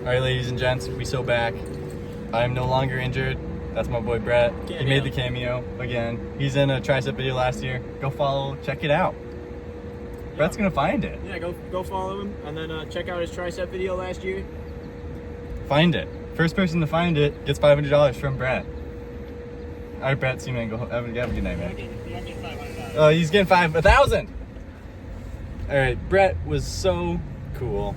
Alright, ladies and gents, we so back. I'm no longer injured. That's my boy Brett. He made the cameo again. He's in a tricep video last year. Go follow, check it out. Yeah. Brett's gonna find it. Yeah, go follow him, and then check out his tricep video last year. Find it. First person to find it gets $500 from Brett. Alright, Brett, see you, man. Go have a good night, man. He's getting 1,000. Alright, Brett was so cool.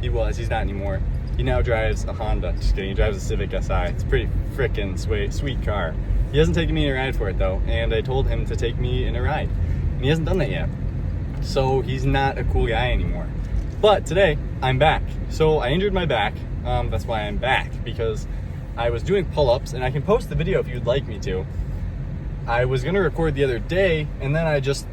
He was. He's not anymore. He now drives a Honda. Just kidding. He drives a Civic Si. It's a pretty freaking sweet car. He hasn't taken me in a ride for it, though, and I told him to take me in a ride. And he hasn't done that yet. So he's not a cool guy anymore. But today, I'm back. So I injured my back. That's why I'm back, because I was doing pull-ups, and I can post the video if you'd like me to. I was going to record the other day, and then I just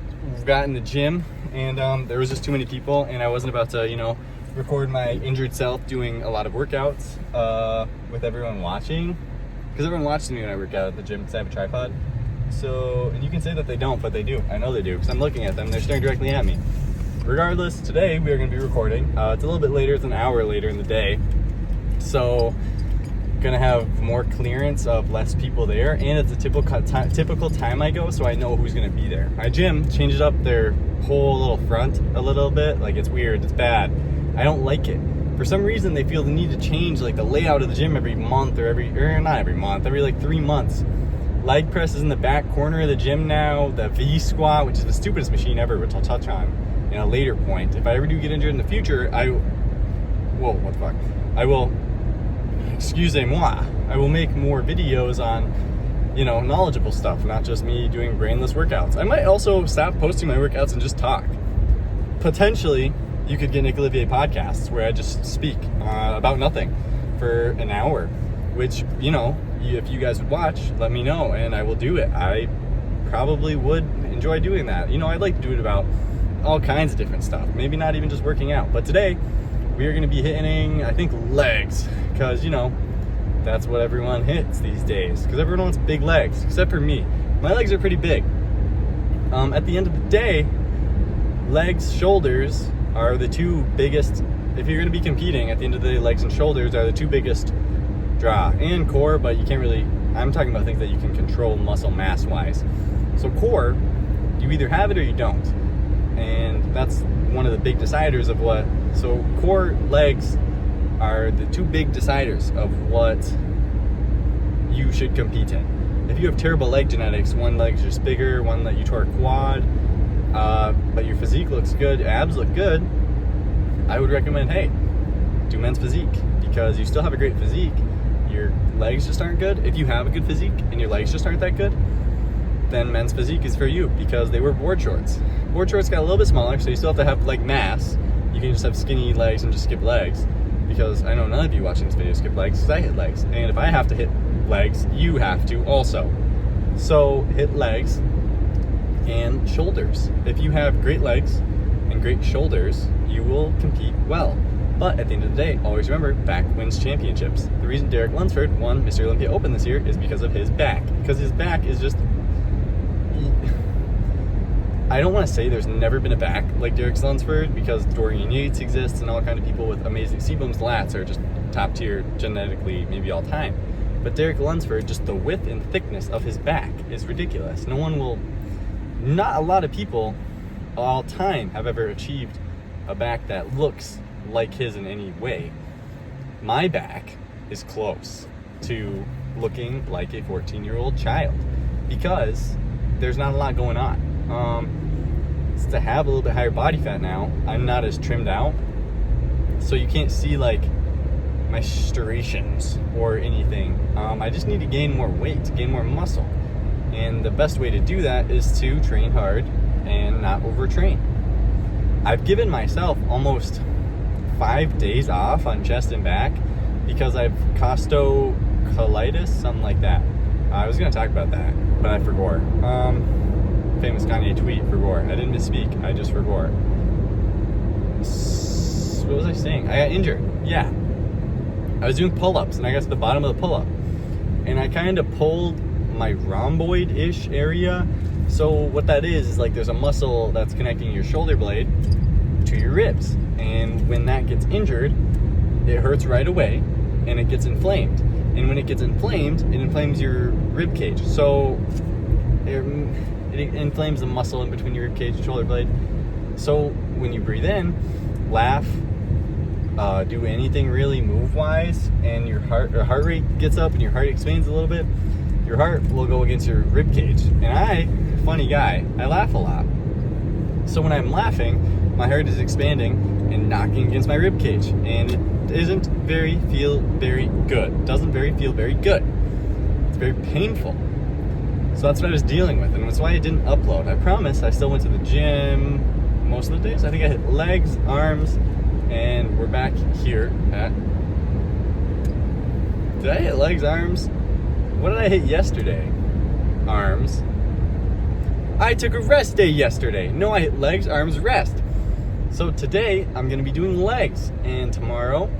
got in the gym, and there was just too many people, and I wasn't about to, record my injured self doing a lot of workouts with everyone watching, because everyone watches me when I work out at the gym because I have a tripod. So, and you can say that they don't, but they do. I know they do, because I'm looking at them. They're staring directly at me. Regardless, today we are going to be recording. It's a little bit later. It's an hour later in the day. So, gonna have more clearance of less people there, and it's a typical time I go, so I know who's gonna be there. My gym changed up their whole little front a little bit. Like, it's weird, it's bad. I don't like it. For some reason, they feel the need to change like the layout of the gym every month, every like 3 months. Leg press is in the back corner of the gym now. The V squat, which is the stupidest machine ever, which I'll touch on in a later point. If I ever do get injured in the future, I will, excusez-moi, I will make more videos on, knowledgeable stuff, not just me doing brainless workouts. I might also stop posting my workouts and just talk. Potentially, you could get Nick Olivier podcasts where I just speak about nothing for an hour, which, if you guys would watch, let me know, and I will do it. I probably would enjoy doing that. I'd like to do it about all kinds of different stuff, maybe not even just working out. But today, we are going to be hitting, I think, legs, because, that's what everyone hits these days, because everyone wants big legs, except for me. My legs are pretty big. At the end of the day, legs, shoulders are the two biggest. If you're going to be competing, at the end of the day, legs and shoulders are the two biggest draw, and core, but you can't really, I'm talking about things that you can control muscle mass wise. So core, you either have it or you don't, and that's one of the big deciders of what. So core, legs are the two big deciders of what you should compete in. If you have terrible leg genetics, one leg's just bigger, one that you tore a quad, but your physique looks good, abs look good, I would recommend, hey, do men's physique, because you still have a great physique. Your legs just aren't good. If you have a good physique and your legs just aren't that good, then men's physique is for you, because they wear board shorts. Board shorts got a little bit smaller, so you still have to have leg mass. You can just have skinny legs and just skip legs, because I know none of you watching this video skip legs, because I hit legs. And if I have to hit legs, you have to also. So hit legs and shoulders. If you have great legs and great shoulders, you will compete well. But at the end of the day, always remember, back wins championships. The reason Derek Lunsford won Mr. Olympia Open this year is because of his back. Because his back is just, I don't want to say there's never been a back like Derek Lunsford, because Dorian Yates exists and all kind of people with amazing C-Boom's lats are just top tier genetically, maybe all time. But Derek Lunsford, just the width and thickness of his back is ridiculous. Not a lot of people all time have ever achieved a back that looks like his in any way. My back is close to looking like a 14-year-old child, because there's not a lot going on. To have a little bit higher body fat now, I'm not as trimmed out, so you can't see like my striations or anything. I just need to gain more weight, gain more muscle, and the best way to do that is to train hard and not overtrain. I've given myself almost 5 days off on chest and back because I've costochilitis, something like that. I was gonna talk about that, but I forgot. Famous Kanye tweet, forgot. I didn't misspeak, I just forgot. What was I saying? I got injured. Yeah. I was doing pull-ups, and I got to the bottom of the pull-up, and I kind of pulled my rhomboid-ish area. So what that is like there's a muscle that's connecting your shoulder blade to your ribs, and when that gets injured, it hurts right away and it gets inflamed. And when it gets inflamed, it inflames your rib cage. So it inflames the muscle in between your rib cage and shoulder blade. So when you breathe in, laugh, do anything really move-wise, and your heart rate gets up and your heart expands a little bit, your heart will go against your rib cage. And funny guy, I laugh a lot. So when I'm laughing, my heart is expanding and knocking against my rib cage, and it doesn't feel very good. It's very painful. So that's what I was dealing with, and that's why I didn't upload. I promise I still went to the gym most of the days. I think I hit legs, arms, and we're back here at... Did I hit legs, arms? What did I hit yesterday? Arms. I took a rest day yesterday. No, I hit legs, arms, rest. So today, I'm going to be doing legs. And tomorrow,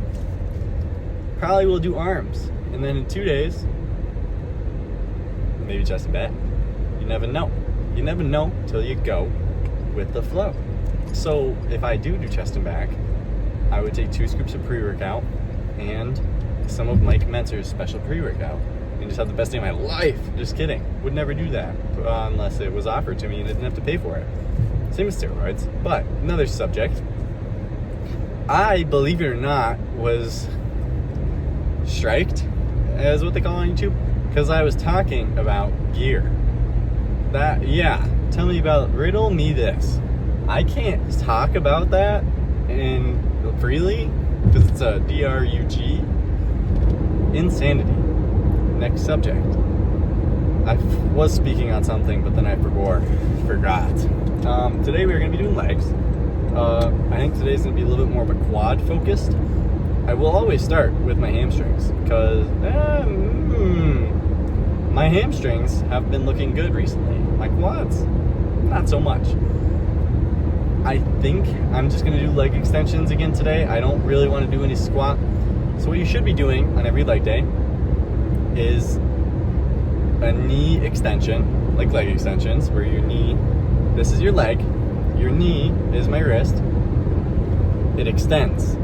probably will do arms. And then in 2 days, maybe chest and back. You never know. You never know till you go with the flow. So if I do chest and back, I would take 2 scoops of pre-workout and some of Mike Mentzer's special pre-workout and just have the best day of my life. Just kidding. Would never do that unless it was offered to me and I didn't have to pay for it. Same as steroids. But another subject. I, believe it or not, was striked, as what they call on YouTube, because I was talking about gear. Riddle me this. I can't talk about that freely because it's a DRUG. Insanity. Next subject. I was speaking on something, but then I forgot. Today we're going to be doing legs. I think today's going to be a little bit more of a quad focused. I will always start with my hamstrings because my hamstrings have been looking good recently. My quads, not so much. I think I'm just going to do leg extensions again today. I don't really want to do any squat. So what you should be doing on every leg day is a knee extension, like leg extensions, where your knee, this is your leg, your knee is my wrist. It extends,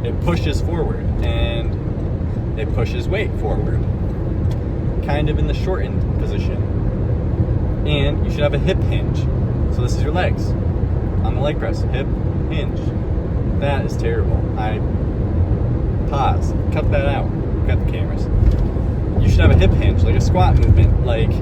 it pushes forward, and it pushes weight forward, kind of in the shortened position. And you should have a hip hinge. So this is your legs. On the leg press, hip hinge. That is terrible. Pause. Cut that out. Cut the cameras. You should have a hip hinge, like a squat movement, like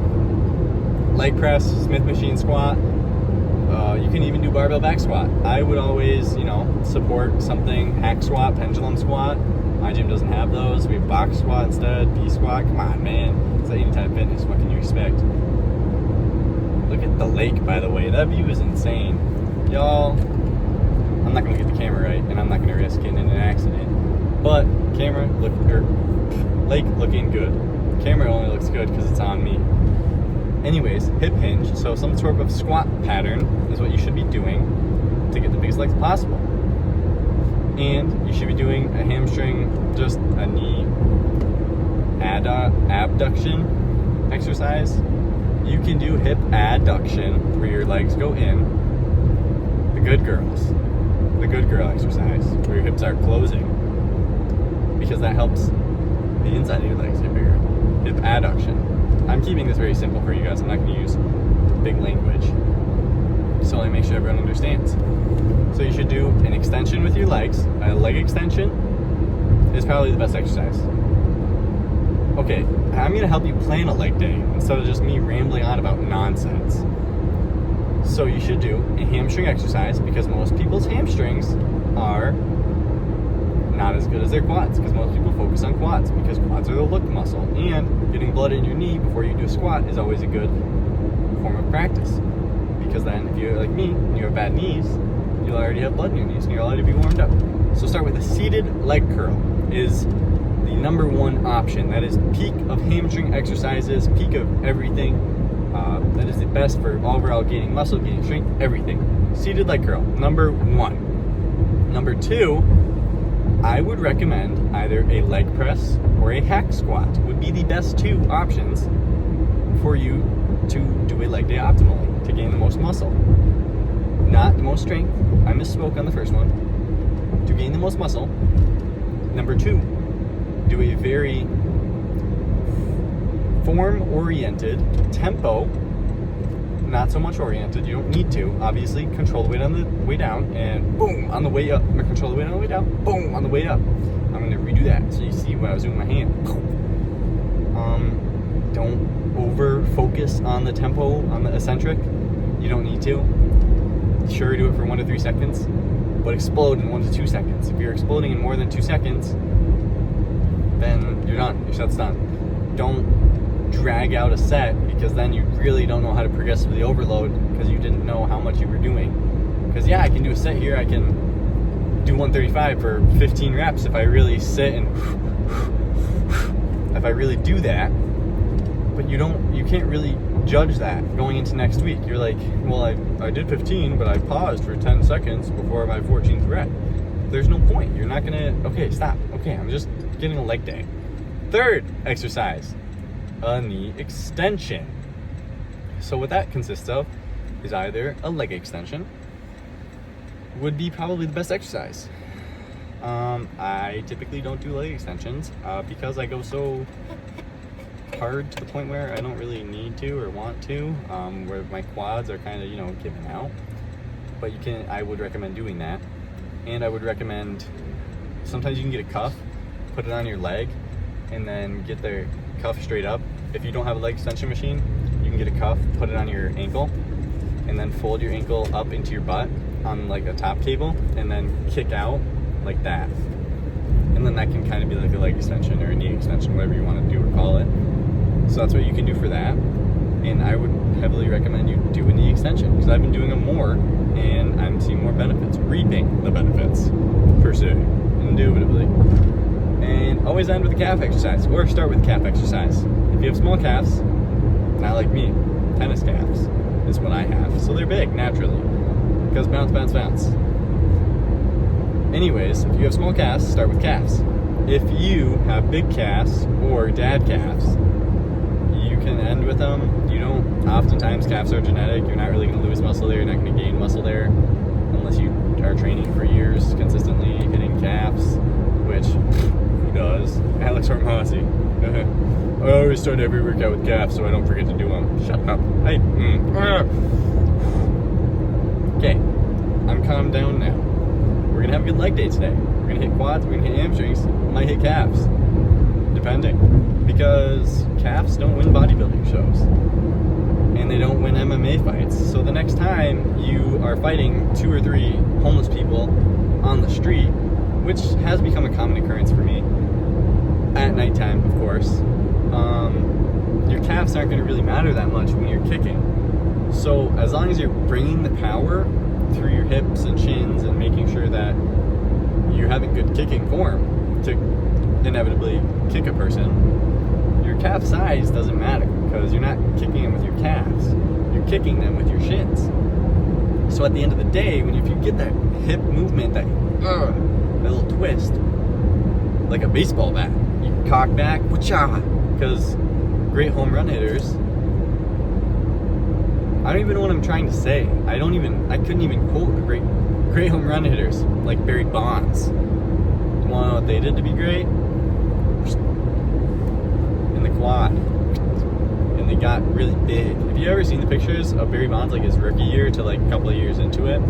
leg press, Smith machine squat. You can even do barbell back squat. I would always, support something, hack squat, pendulum squat. My gym doesn't have those. We have box squat instead, B squat. Come on, man. It's like Anytime Fitness. What can you expect? Look at the lake, by the way. That view is insane. Y'all, I'm not going to get the camera right, and I'm not going to risk getting in an accident. But lake looking good. Camera only looks good because it's on me. Anyways, hip hinge. So some sort of squat pattern is what you should be doing to get the biggest legs possible. And you should be doing a hamstring, just a knee abduction exercise. You can do hip adduction where your legs go in. The good girl exercise where your hips are closing, because that helps the inside of your legs get bigger. Hip adduction. I'm keeping this very simple for you guys. I'm not going to use big language, so I make sure everyone understands. So you should do an extension with your legs. A leg extension is probably the best exercise. Okay, I'm going to help you plan a leg day instead of just me rambling on about nonsense. So you should do a hamstring exercise, because most people's hamstrings are not as good as their quads, because most people focus on quads, because quads are the look muscle, and getting blood in your knee before you do a squat is always a good form of practice, because then if you're like me and you have bad knees, you'll already have blood in your knees and you'll already be warmed up. So start with a seated leg curl is the number one option. That is peak of hamstring exercises, peak of everything. That is the best for overall gaining muscle, gaining strength, everything. Seated leg curl, number one. Number two, I would recommend either a leg press or a hack squat would be the best 2 options for you to do a leg day optimally, to gain the most muscle. Not the most strength. I misspoke on the first one. To gain the most muscle, Number 2, do a very form-oriented, tempo, not so much oriented. You don't need to. Obviously, control the weight on the way down, and boom, on the way up. I'm going to control the weight on the way down, boom, on the way up. I'm going to redo that so you see what I was doing with my hand. Don't over-focus on the tempo, on the eccentric. You don't need to. Sure, do it for 1 to 3 seconds, but explode in 1 to 2 seconds. If you're exploding in more than 2 seconds, then you're done. Your set's done. Don't drag out a set, because then you really don't know how to progressively overload, because you didn't know how much you were doing. Because yeah, I can do a set here. I can do 135 for 15 reps if I really sit and if I really do that. But you can't really judge that going into next week. You're like, well, I did 15, but I paused for 10 seconds before my 14th rep. There's no point. You're not gonna, okay, stop. Okay, I'm just getting a leg day. Third exercise, a knee extension. So what that consists of is either a leg extension, would be probably the best exercise. I typically don't do leg extensions because I go so hard to the point where I don't really need to or want to, where my quads are kind of, giving out. But I would recommend doing that. And I would recommend, sometimes you can get a cuff, put it on your leg, and then get the cuff straight up. If you don't have a leg extension machine, you can get a cuff, put it on your ankle, and then fold your ankle up into your butt on like a top cable, and then kick out like that. And then that can kind of be like a leg extension or a knee extension, whatever you want to do or call it. So that's what you can do for that. And I would heavily recommend you do a knee extension, because I've been doing them more and I'm seeing more benefits, reaping the benefits per se, indubitably. And always end with a calf exercise, or start with calf exercise. If you have small calves, not like me, tennis calves is what I have. So they're big naturally, because bounce, bounce, bounce. Anyways, if you have small calves, start with calves. If you have big calves or dad calves, you can end with them. Oftentimes calves are genetic. You're not really going to lose muscle there. You're not going to gain muscle there unless you are training for years consistently hitting calves, which who does? Alex Hormozzi. I always start every workout with calves so I don't forget to do them. Shut up. Okay, I'm calmed down now. We're going to have a good leg day today. We're going to hit quads, we're going to hit hamstrings, might hit calves, depending. Because calves don't win bodybuilding shows. And they don't win MMA fights. So the next time you are fighting 2 or 3 homeless people on the street, which has become a common occurrence for me, at nighttime, of course, your calves aren't going to really matter that much when you're kicking. So as long as you're bringing the power through your hips and shins and making sure that you're having good kicking form to inevitably kick a person, your calf size doesn't matter, because you're not kicking them with your calves, you're kicking them with your shins. So at the end of the day, if you get that hip movement, that little twist, like a baseball bat, you cock back, wha-cha, because great home run hitters, I don't even know what I'm trying to say. I couldn't even quote a great home run hitters, like Barry Bonds. You want to know what they did to be great? In the quad. And they got really big. Have you ever seen the pictures of Barry Bonds, like his rookie year to like a couple of years into it?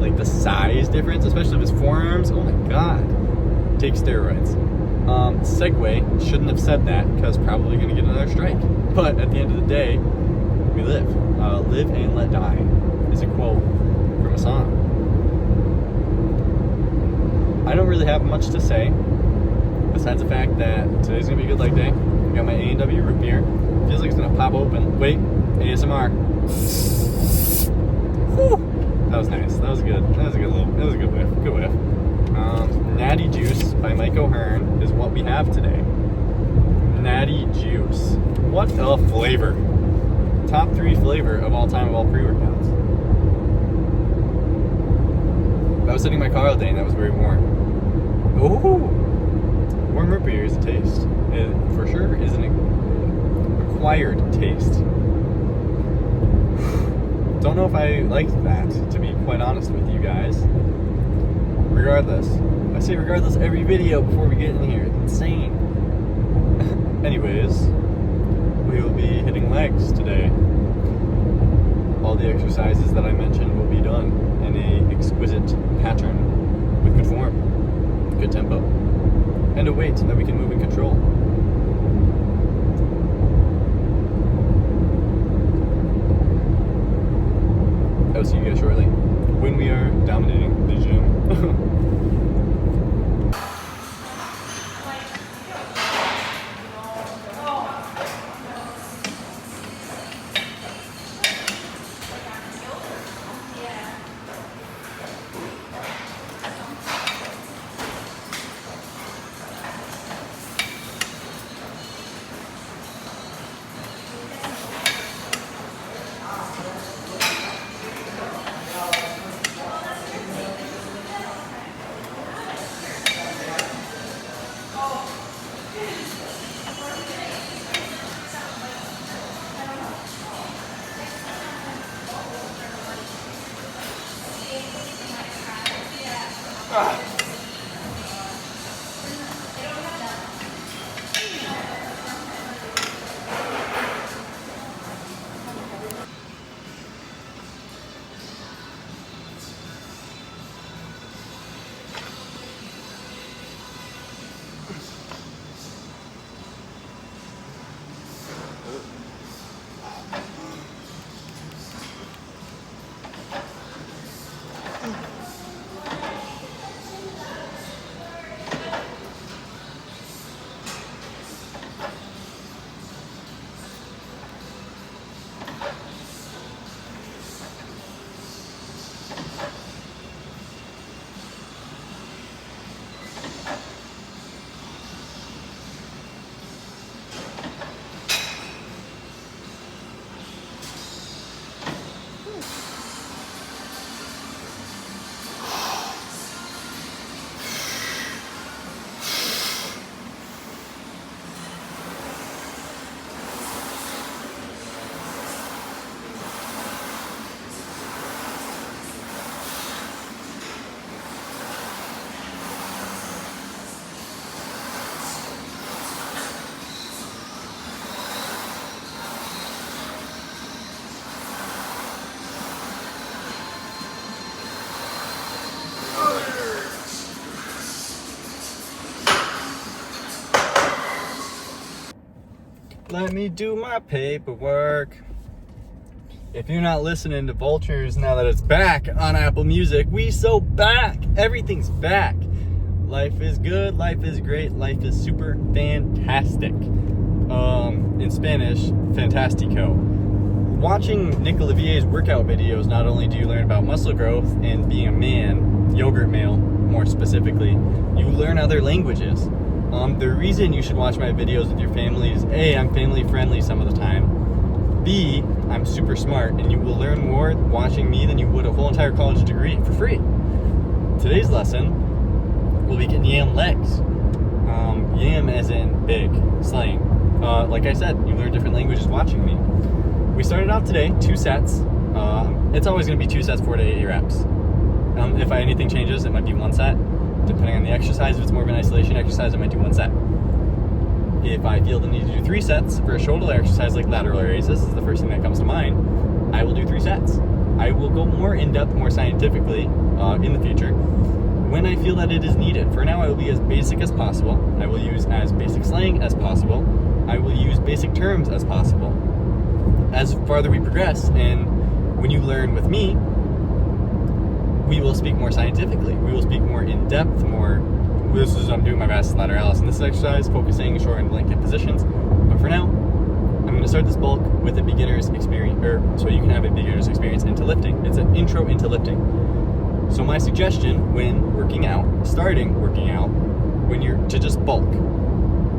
Like the size difference, especially of his forearms. Oh my god. Take steroids. Segue, shouldn't have said that, because probably going to get another strike. But at the end of the day, we live. Live and let die is a quote from a song. I don't really have much to say, besides the fact that today's going to be a good leg day. I got my A&W root beer. Feels like it's going to pop open. Wait, ASMR. Whew. That was nice. That was good. That was a good whiff. Good whiff. Natty Juice by Mike O'Hearn is what we have today. Natty Juice. What a flavor. Top 3 flavor of all time of all pre-workouts. I was sitting in my car all day and that was very warm. Ooh! Warm root beer is a taste. It for sure is an acquired taste. Don't know if I liked that, to be quite honest with you guys. Regardless, I say regardless every video before we get in here. It's insane. Anyways, we will be hitting legs today. All the exercises that I mentioned will be done in a exquisite pattern with good form, good tempo, and a weight that we can move and control. I'll see you guys shortly when we are dominating the gym. Let me do my paperwork. If you're not listening to Vultures now that it's back on Apple Music, we so back. Everything's back. Life is good, life is great, life is super fantastic. In Spanish, fantastico. Watching Nick Olivier's workout videos, not only do you learn about muscle growth and being a man, yogurt male more specifically, you learn other languages. The reason you should watch my videos with your family is A, I'm family friendly some of the time. B, I'm super smart and you will learn more watching me than you would a whole entire college degree for free. Today's lesson will be getting yam legs. Yam as in big, slang. Like I said, you learn different languages watching me. We started off today, 2 sets. It's always going to be 2 sets, 4 to 8 reps. If anything changes, it might be 1 set. Depending on the exercise, if it's more of an isolation exercise, I might do 1 set. If I feel the need to do 3 sets for a shoulder exercise like lateral raises, this is the first thing that comes to mind, I will do 3 sets. I will go more in depth, more scientifically in the future when I feel that it is needed. For now, I will be as basic as possible. I will use as basic slang as possible. I will use basic terms as possible. As farther we progress, and when you learn with me, we will speak more scientifically. We will speak more in depth, I'm doing my best lateralis in this exercise, focusing short and blanket positions. But for now, I'm going to start this bulk with a beginner's experience, so you can have a beginner's experience into lifting. It's an intro into lifting. So my suggestion when working out, when you're to just bulk,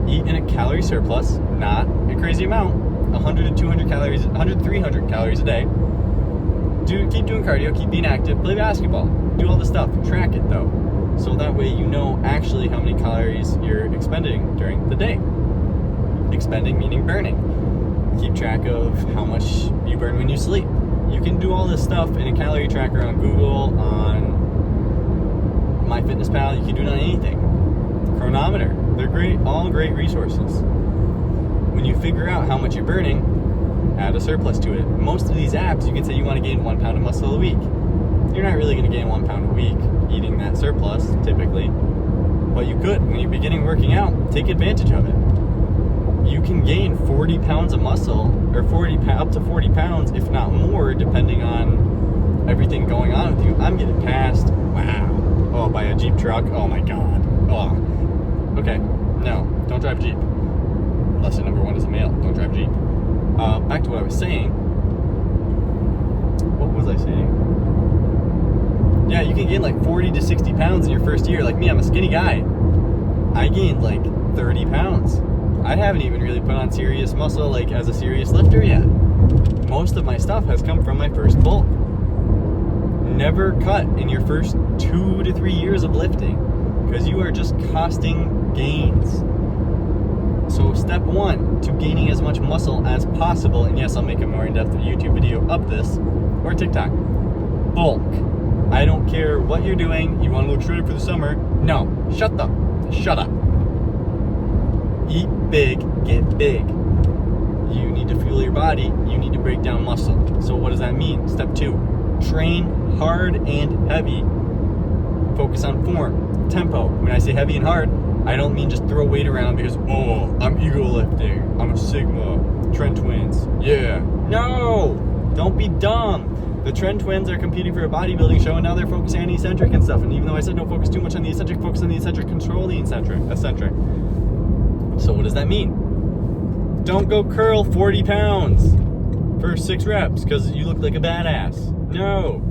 eat in a calorie surplus, not a crazy amount, 100 to 200 calories, 100 300 calories a day. Keep doing cardio, keep being active, play basketball, do all this stuff, track it though. So that way you know actually how many calories you're expending during the day. Expending meaning burning. Keep track of how much you burn when you sleep. You can do all this stuff in a calorie tracker on Google, on MyFitnessPal. You can do it on anything. Chronometer. They're great, all great resources. When you figure out how much you're burning, add a surplus to it. Most of these apps, you can say you want to gain 1 pound of muscle a week. You're not really going to gain 1 pound a week eating that surplus, typically. But you could. When you're beginning working out, take advantage of it. You can gain 40 pounds of muscle, or up to 40 pounds, if not more, depending on everything going on with you. I'm getting passed. Wow. Oh, by a Jeep truck. Oh my God. Oh. Okay. No, don't drive a Jeep. Lesson number 1 as a male. Don't drive a Jeep. Back to what I was saying. What was I saying? Yeah, you can gain like 40 to 60 pounds in your first year. Like me, I'm a skinny guy. I gained like 30 pounds. I haven't even really put on serious muscle like as a serious lifter yet. Most of my stuff has come from my first bulk. Never cut in your first 2 to 3 years of lifting because you are just costing gains. So step 1 to gaining as much muscle as possible, and yes, I'll make a more in-depth YouTube video of this, or TikTok. Bulk. I don't care what you're doing. You want to look shredded for the summer? No. Shut up. Eat big, get big. You need to fuel your body. You need to break down muscle. So what does that mean? Step 2, train hard and heavy. Focus on form, tempo. When I say heavy and hard, I don't mean just throw weight around because, oh, I'm ego lifting. I'm a Sigma. Trend Twins. Yeah. No! Don't be dumb. The Trend Twins are competing for a bodybuilding show, and now they're focusing on the eccentric and stuff. And even though I said don't focus too much on the eccentric, focus on the eccentric, control the eccentric. So what does that mean? Don't go curl 40 pounds for 6 reps because you look like a badass. No.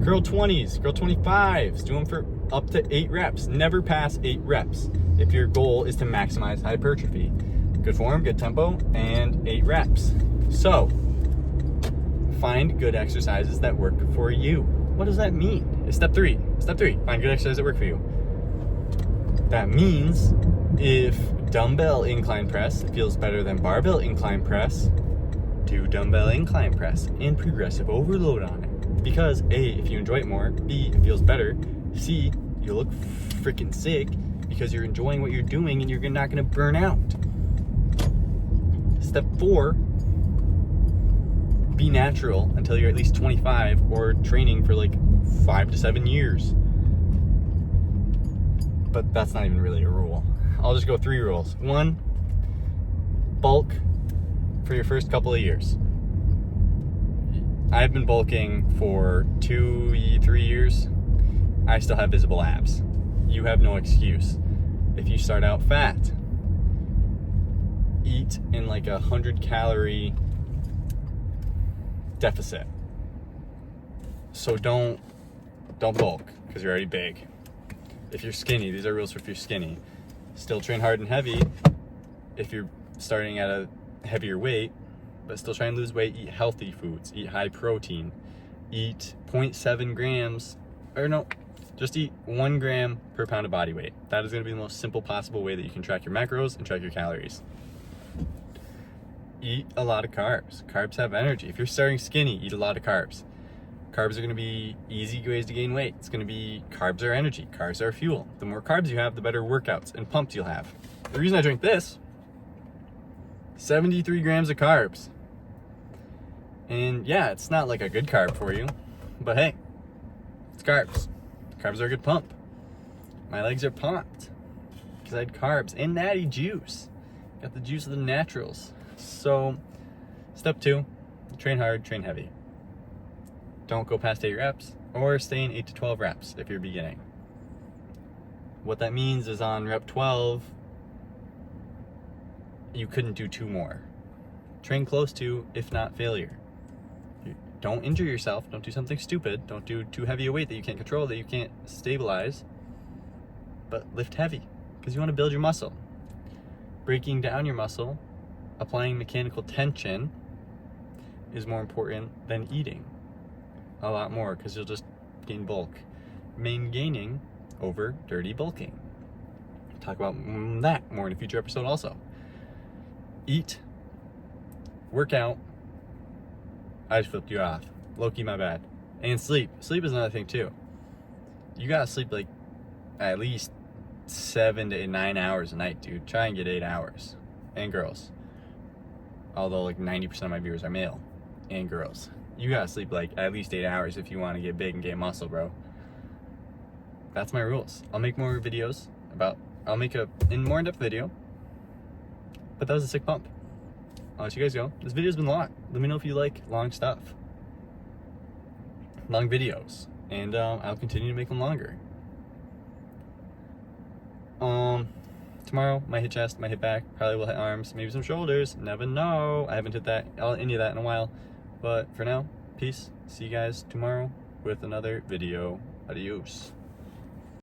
Curl 20s, curl 25s. Do them for up to 8 reps. Never pass 8 reps if your goal is to maximize hypertrophy. Good form, good tempo, and 8 reps. So, find good exercises that work for you. What does that mean? It's step 3. Step 3, find good exercises that work for you. That means if dumbbell incline press feels better than barbell incline press, do dumbbell incline press and progressive overload on it. Because A, if you enjoy it more, B, it feels better, C, you look freaking sick because you're enjoying what you're doing and you're not gonna burn out. Step 4, be natural until you're at least 25 or training for like 5 to 7 years. But that's not even really a rule. I'll just go 3 rules. 1, bulk for your first couple of years. I've been bulking for 2-3 years. I still have visible abs. You have no excuse. If you start out fat, eat in like 100 calorie deficit. So don't bulk because you're already big. If you're skinny, these are rules for if you're skinny. Still train hard and heavy if you're starting at a heavier weight, but still try and lose weight. Eat healthy foods, eat high protein, eat 0.7 grams, or no, just eat 1 gram per pound of body weight. That is going to be the most simple possible way that you can track your macros and track your calories. Eat a lot of carbs. Carbs have energy. If you're starting skinny, eat a lot of carbs. Carbs are going to be easy ways to gain weight. It's going to be carbs are energy. Carbs are fuel. The more carbs you have, the better workouts and pumps you'll have. The reason I drink this, 73 grams of carbs. And yeah, it's not like a good carb for you, but hey, it's carbs. Carbs are a good pump. My legs are pumped because I had carbs and natty juice. Got the juice of the naturals. So, step 2, train hard, train heavy. Don't go past 8 reps or stay in 8 to 12 reps if you're beginning. What that means is on rep 12, you couldn't do 2 more. Train close to, if not failure. Don't injure yourself. Don't do something stupid. Don't do too heavy a weight that you can't control, that you can't stabilize. But lift heavy because you want to build your muscle. Breaking down your muscle, applying mechanical tension is more important than eating a lot more because you'll just gain bulk. Gaining over dirty bulking. Talk about that more in a future episode also. Eat, work out. I just flipped you off. Low-key, my bad. And sleep. Sleep is another thing too. You gotta sleep like at least 7 to 9 hours a night, dude. Try and get 8 hours. And girls. Although like 90% of my viewers are male and girls. You gotta sleep like at least 8 hours if you want to get big and get muscle, bro. That's my rules. I'll make more videos I'll make a more in-depth video. But that was a sick pump. I'll let you guys go. This video's been long. Let me know if you like long stuff. Long videos. And I'll continue to make them longer. Tomorrow, might hit chest, might hit back, probably will hit arms, maybe some shoulders, never know. I haven't hit any of that in a while. But for now, peace. See you guys tomorrow with another video. Adios.